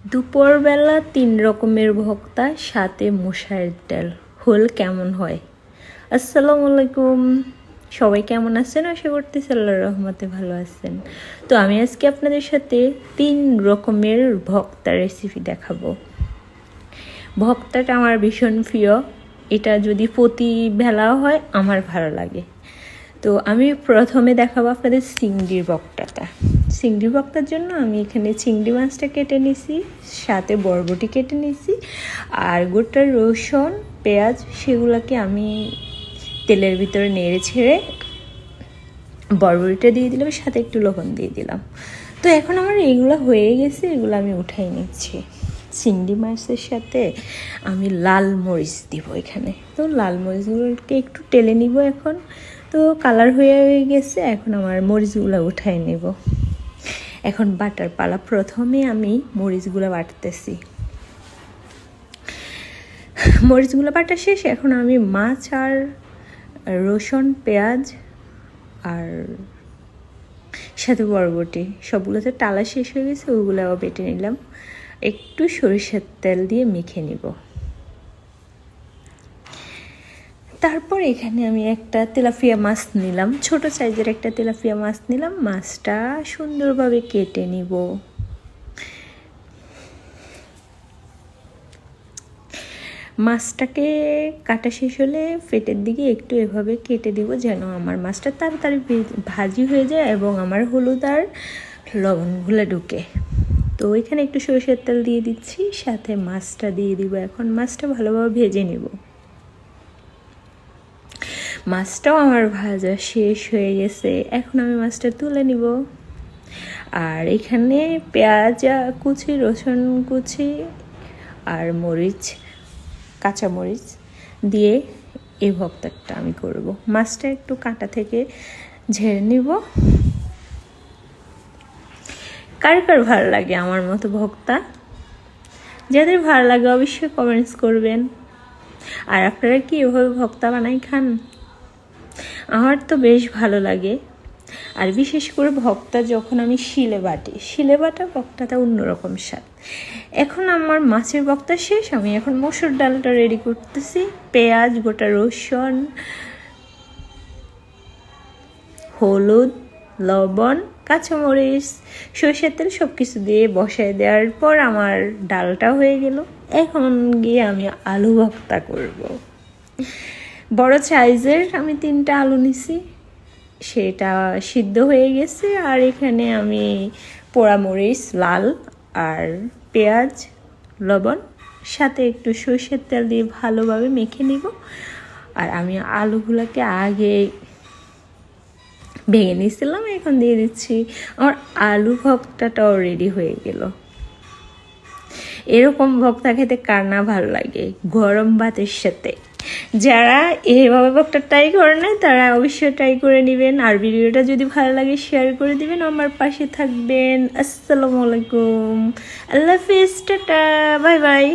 দুপুরবেলা 3 রকমের ভর্তা সাথে মশার ডাল হল কেমন হয়? আসসালামু আলাইকুম, সবাই কেমন আছেন? আশা করতেছি আল্লাহর রহমতে ভালো আছেন। তো আমি আজকে আপনাদের সাথে 3 রকমের ভর্তা রেসিপি দেখাবো। ভর্তাটা আমার ভীষণ প্রিয়, এটা যদি প্রতি বেলা হয় আমার ভালো লাগে। তো আমি প্রথমে দেখাবো আপনাদের চিংড়ির ভর্তাটা। চিংড়ির ভর্তার জন্য আমি এখানে চিংড়ি মাছটা কেটে নিয়েছি, সাথে বরবটি কেটে নিয়েছি, আর গোটা রসুন পেঁয়াজ সেগুলোকে আমি তেলের ভিতরে নেড়ে ছেড়ে বরবটিটা দিয়ে দিলাম, সাথে একটু লবণ দিয়ে দিলাম। তো এখন আমার এগুলো হয়ে গেছে, এগুলো আমি উঠাই নিচ্ছি। চিংড়ি মাছের সাথে আমি লাল মরিচ দিব এখানে। তো লাল মরিচগুলোকে একটু টেলে নিব এখন। তো কালার হয়ে গেছে, এখন আমার মরিচগুলো উঠাই নেব। এখন বাটার পালা। প্রথমে আমি মরিচগুলো বাটতেছি। মরিচগুলো বাটা শেষ, এখন আমি মাছ আর রসুন পেঁয়াজ আর সাথে বরবটি সবগুলোতে টালা শেষ হয়ে গেছে, ওগুলোও বেটে নিলাম। একটু সরিষার তেল দিয়ে মেখে নিব। তারপর এখানে আমি একটা তেলাপিয়া মাছ নিলাম, ছোট সাইজের একটা তেলাপিয়া মাছ নিলাম। মাছটা সুন্দরভাবে কেটে নিব। মাছটাকে কাটা শেষ হলে পেটের দিকে একটু এভাবে কেটে দিব, যেন আমার মাছটা তাড়াতাড়ি ভাজি হয়ে যায় এবং আমার হলুদ আর লবণগুলো ঢুকে। তো এখানে একটু সরষের তেল দিয়ে দিচ্ছি, সাথে মাছটা দিয়ে দিব। এখন মাছটা ভালোভাবে ভেজে নিব। মাছটাও আমার ভাজা শেষ হয়ে গেছে, এখন আমি মাছটা তুলে নিব। আর এখানে পেঁয়াজ কুচি, রসুন কুচি আর মরিচ, কাঁচা মরিচ দিয়ে এই ভর্তাটা আমি করব। মাছটা একটু কাঁটা থেকে ঝেড়ে নিব। কার কার ভালো লাগে আমার মতো ভর্তা? যাদের ভালো লাগে অবশ্যই কমেন্টস করবেন। আর আপনারা কি এভাবে ভর্তা বানাই খান? আমার তো বেশ ভালো লাগে। আর বিশেষ করে ভর্তা যখন আমি শিলে বাটা ভর্তাটা অন্যরকম স্বাদ। এখন আমার মাছের ভর্তা শেষ, আমি এখন মসুর ডালটা রেডি করতেছি। পেঁয়াজ, গোটা রসুন, হলুদ, লবণ, কাঁচামরিচ, সরষের তেল সব কিছু দিয়ে বসায় দেওয়ার পর আমার ডালটা হয়ে গেল। এখন গিয়ে আমি আলু ভর্তা করব। বড় সাইজের আমি 3টা আলু নিছি, সেটা সিদ্ধ হয়ে গেছে। আর এখানে আমি পোড়ামরিচ লাল আর পেঁয়াজ, লবণ, সাথে একটু সরষের তেল দিয়ে ভালোভাবে মেখে নিব। আর আমি আলুগুলোকে আগে ভেঙে নিয়েছিলাম, এখন দিয়ে দিচ্ছি। আমার আলু ভর্তাটাও রেডি হয়ে গেল। এরকম ভর্তা খেতে কার না ভালো লাগে গরম ভাতের সাথে? যারা এইভাবে ভর্তা ট্রাই করে না তারা অবশ্যই ট্রাই করে নেবেন। আর ভিডিওটা যদি ভালো লাগে শেয়ার করে দিবেন, আমার পাশে থাকবেন। আসসালামু আলাইকুম, আল্লাহ হাফিজ, টাটা, বাই বাই।